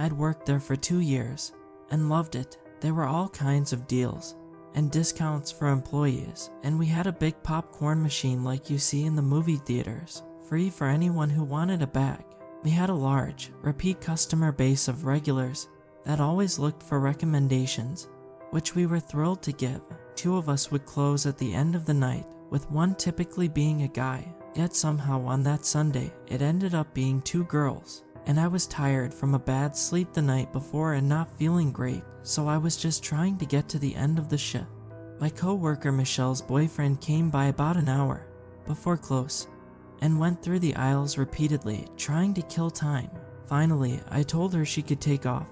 I'd worked there for 2 years and loved it. There were all kinds of deals and discounts for employees, and we had a big popcorn machine like you see in the movie theaters, free for anyone who wanted a bag. We had a large, repeat customer base of regulars that always looked for recommendations, which we were thrilled to give. 2 of us would close at the end of the night, with one typically being a guy. Yet somehow on that Sunday, it ended up being 2 girls. And I was tired from a bad sleep the night before and not feeling great, so I was just trying to get to the end of the shift. My co-worker Michelle's boyfriend came by about an hour before close and went through the aisles repeatedly, trying to kill time. Finally, I told her she could take off,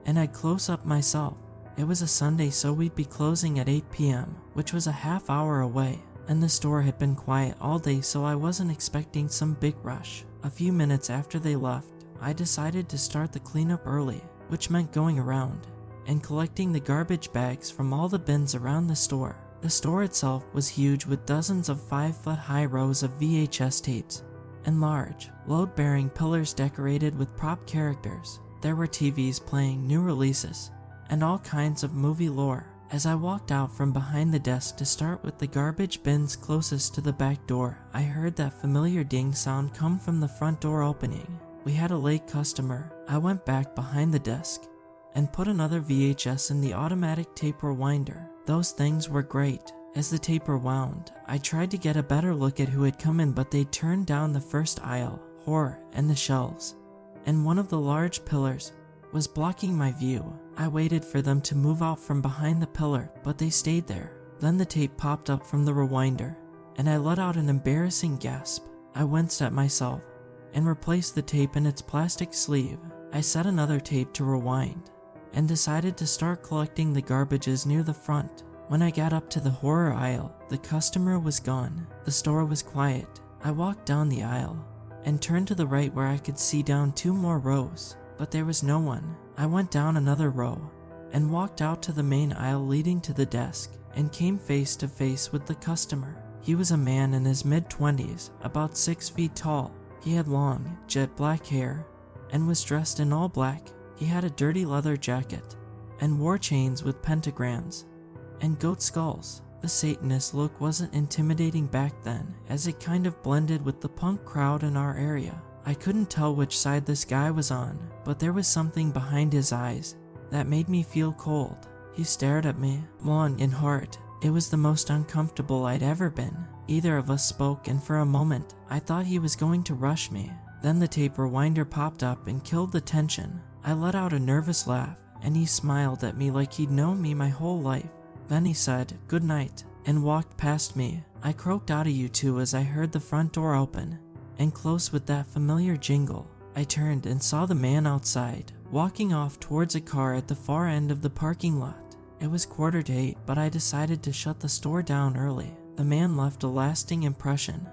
and I'd close up myself. It was a Sunday, so we'd be closing at 8 p.m., which was a half hour away, and the store had been quiet all day, so I wasn't expecting some big rush. A few minutes after they left, I decided to start the cleanup early, which meant going around and collecting the garbage bags from all the bins around the store. The store itself was huge, with dozens of 5-foot-high rows of VHS tapes and large, load-bearing pillars decorated with prop characters. There were TVs playing new releases and all kinds of movie lore. As I walked out from behind the desk to start with the garbage bins closest to the back door, I heard that familiar ding sound come from the front door opening. We had a late customer. I went back behind the desk and put another VHS in the automatic tape rewinder. Those things were great. As the tape rewound, I tried to get a better look at who had come in, but they turned down the first aisle, horror, and the shelves, and one of the large pillars was blocking my view. I waited for them to move out from behind the pillar, but they stayed there. Then the tape popped up from the rewinder, and I let out an embarrassing gasp. I winced at myself and replaced the tape in its plastic sleeve. I set another tape to rewind and decided to start collecting the garbages near the front. When I got up to the horror aisle, the customer was gone. The store was quiet. I walked down the aisle and turned to the right where I could see down 2 more rows, but there was no one. I went down another row and walked out to the main aisle leading to the desk and came face to face with the customer. He was a man in his mid-20s, about 6 feet tall. He had long, jet black hair and was dressed in all black. He had a dirty leather jacket and wore chains with pentagrams and goat skulls. The Satanist look wasn't intimidating back then, as it kind of blended with the punk crowd in our area. I couldn't tell which side this guy was on, but there was something behind his eyes that made me feel cold. He stared at me, long and hard. It was the most uncomfortable I'd ever been. Either of us spoke, and for a moment, I thought he was going to rush me. Then the tape rewinder popped up and killed the tension. I let out a nervous laugh, and he smiled at me like he'd known me my whole life. Then he said, "Good night," and walked past me. I croaked out of you two as I heard the front door open and close with that familiar jingle. I turned and saw the man outside, walking off towards a car at the far end of the parking lot. It was 7:45, but I decided to shut the store down early. The man left a lasting impression,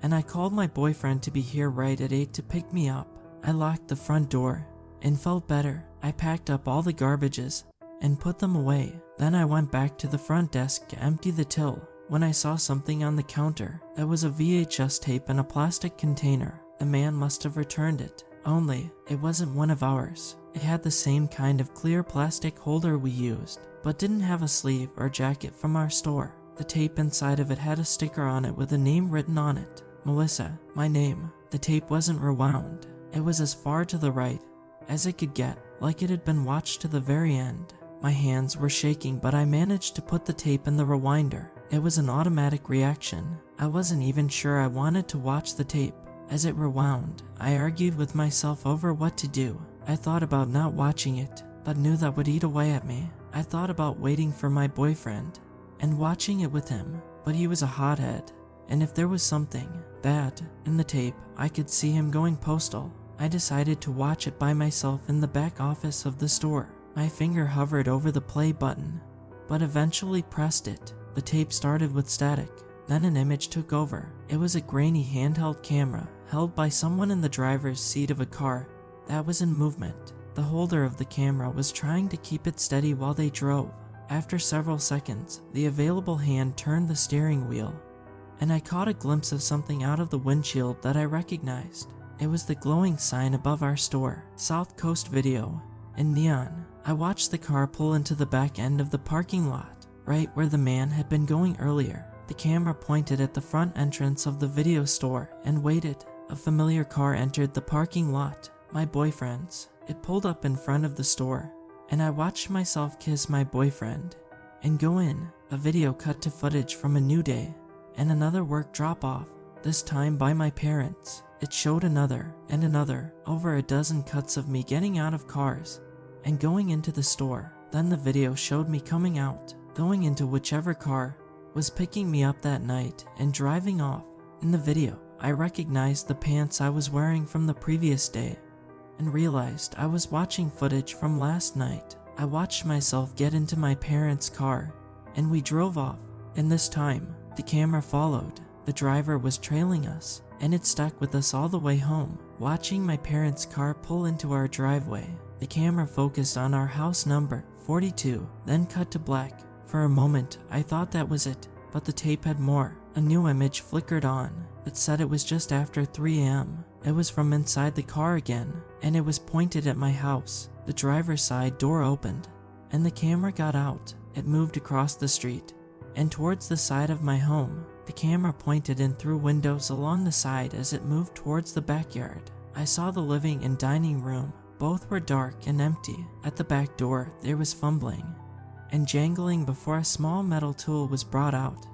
and I called my boyfriend to be here right at 8 to pick me up. I locked the front door and felt better. I packed up all the garbages and put them away. Then I went back to the front desk to empty the till when I saw something on the counter. That was a VHS tape in a plastic container. The man must have returned it, only it wasn't one of ours. It had the same kind of clear plastic holder we used, but didn't have a sleeve or jacket from our store. The tape inside of it had a sticker on it with a name written on it. Melissa, my name. The tape wasn't rewound. It was as far to the right as it could get, like it had been watched to the very end. My hands were shaking, but I managed to put the tape in the rewinder. It was an automatic reaction. I wasn't even sure I wanted to watch the tape. As it rewound, I argued with myself over what to do. I thought about not watching it, but knew that would eat away at me. I thought about waiting for my boyfriend and watching it with him, but he was a hothead, and if there was something bad in the tape, I could see him going postal. I decided to watch it by myself in the back office of the store. My finger hovered over the play button, but eventually pressed it. The tape started with static. Then an image took over. It was a grainy handheld camera held by someone in the driver's seat of a car that was in movement. The holder of the camera was trying to keep it steady while they drove. After several seconds, the available hand turned the steering wheel, and I caught a glimpse of something out of the windshield that I recognized. It was the glowing sign above our store, South Coast Video. in neon. I watched the car pull into the back end of the parking lot, right where the man had been going earlier. The camera pointed at the front entrance of the video store and waited. A familiar car entered the parking lot, my boyfriend's. It pulled up in front of the store, and I watched myself kiss my boyfriend and go in. A video cut to footage from a new day and another work drop-off, this time by my parents. It showed another and another, over a dozen cuts of me getting out of cars and going into the store. Then the video showed me coming out, going into whichever car was picking me up that night and driving off. In the video, I recognized the pants I was wearing from the previous day and realized I was watching footage from last night. I watched myself get into my parents' car and we drove off, and this time, the camera followed. The driver was trailing us, and it stuck with us all the way home. Watching my parents' car pull into our driveway, the camera focused on our house number 42, then cut to black. For a moment, I thought that was it, but the tape had more. A new image flickered on. It said it was just after 3 a.m. It was from inside the car again, and it was pointed at my house. The driver's side door opened, and the camera got out. It moved across the street and towards the side of my home. The camera pointed in through windows along the side as it moved towards the backyard. I saw the living and dining room. Both were dark and empty. At the back door, there was fumbling and jangling before a small metal tool was brought out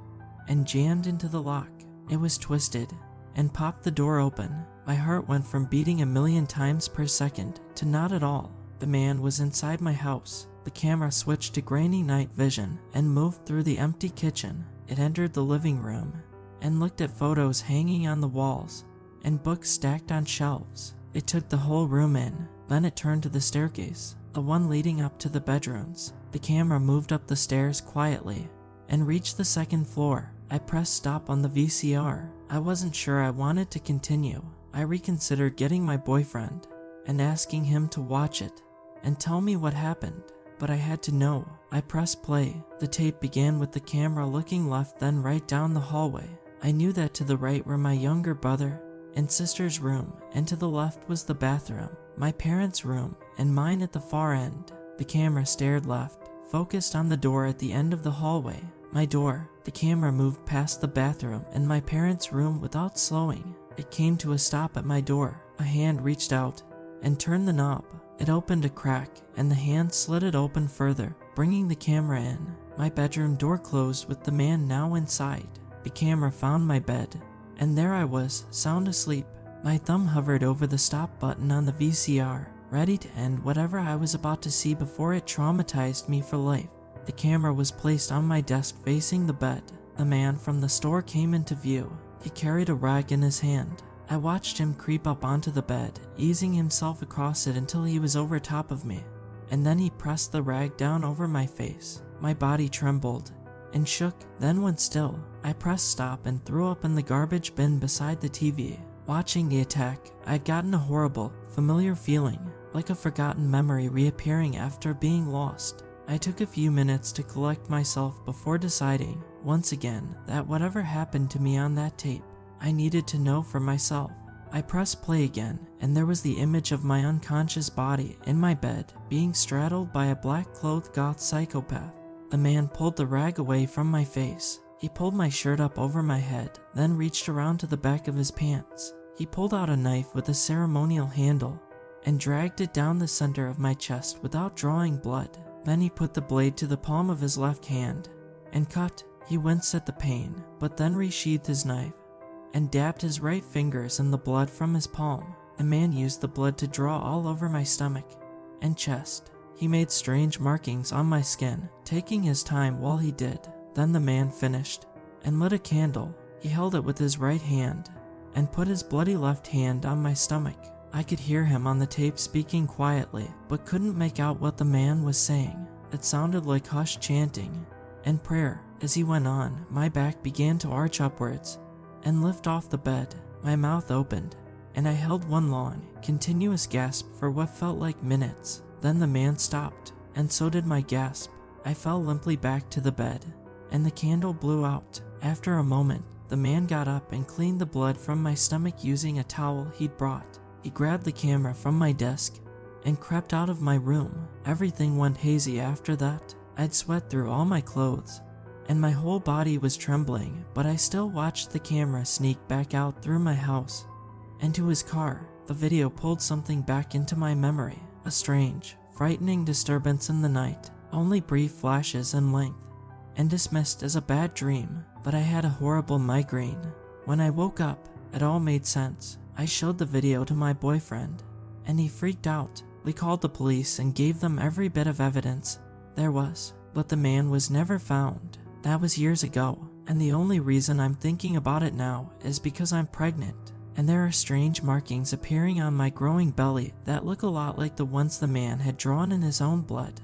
and jammed into the lock. It was twisted and popped the door open. My heart went from beating 1,000,000 times per second to not at all. The man was inside my house. The camera switched to grainy night vision and moved through the empty kitchen. It entered the living room and looked at photos hanging on the walls and books stacked on shelves. It took the whole room in. Then it turned to the staircase, the one leading up to the bedrooms. The camera moved up the stairs quietly and reached the second floor. I pressed stop on the VCR. I wasn't sure I wanted to continue. I reconsidered getting my boyfriend and asking him to watch it and tell me what happened, but I had to know. I pressed play. The tape began with the camera looking left, then right down the hallway. I knew that to the right were my younger brother and sister's room, and to the left was the bathroom, my parents' room, and mine at the far end. The camera stared left, focused on the door at the end of the hallway. My door. The camera moved past the bathroom and my parents' room without slowing. It came to a stop at my door. A hand reached out and turned the knob. It opened a crack, and the hand slid it open further, bringing the camera in. My bedroom door closed with the man now inside. The camera found my bed, and there I was, sound asleep. My thumb hovered over the stop button on the VCR, ready to end whatever I was about to see before it traumatized me for life. The camera was placed on my desk facing the bed. The man from the store came into view. He carried a rag in his hand. I watched him creep up onto the bed, easing himself across it until he was over top of me, and then he pressed the rag down over my face. My body trembled and shook, then went still. I pressed stop and threw up in the garbage bin beside the TV. Watching the attack, I'd gotten a horrible, familiar feeling, like a forgotten memory reappearing after being lost. I took a few minutes to collect myself before deciding, once again, that whatever happened to me on that tape, I needed to know for myself. I pressed play again, and there was the image of my unconscious body in my bed, being straddled by a black-clothed goth psychopath. The man pulled the rag away from my face. He pulled my shirt up over my head, then reached around to the back of his pants. He pulled out a knife with a ceremonial handle and dragged it down the center of my chest without drawing blood. Then he put the blade to the palm of his left hand and cut. He winced at the pain, but then resheathed his knife and dabbed his right fingers in the blood from his palm. The man used the blood to draw all over my stomach and chest. He made strange markings on my skin, taking his time while he did. Then the man finished and lit a candle. He held it with his right hand and put his bloody left hand on my stomach. I could hear him on the tape speaking quietly, but couldn't make out what the man was saying. It sounded like hushed chanting and prayer. As he went on, my back began to arch upwards and lift off the bed. My mouth opened, and I held one long, continuous gasp for what felt like minutes. Then the man stopped, and so did my gasp. I fell limply back to the bed, and the candle blew out. After a moment, the man got up and cleaned the blood from my stomach using a towel he'd brought. He grabbed the camera from my desk and crept out of my room. Everything went hazy after that. I'd sweat through all my clothes, and my whole body was trembling, but I still watched the camera sneak back out through my house and to his car. The video pulled something back into my memory, a strange, frightening disturbance in the night, only brief flashes in length, and dismissed as a bad dream, but I had a horrible migraine. When I woke up, it all made sense. I showed the video to my boyfriend, and he freaked out. We called the police and gave them every bit of evidence there was, but the man was never found. That was years ago, and the only reason I'm thinking about it now is because I'm pregnant, and there are strange markings appearing on my growing belly that look a lot like the ones the man had drawn in his own blood.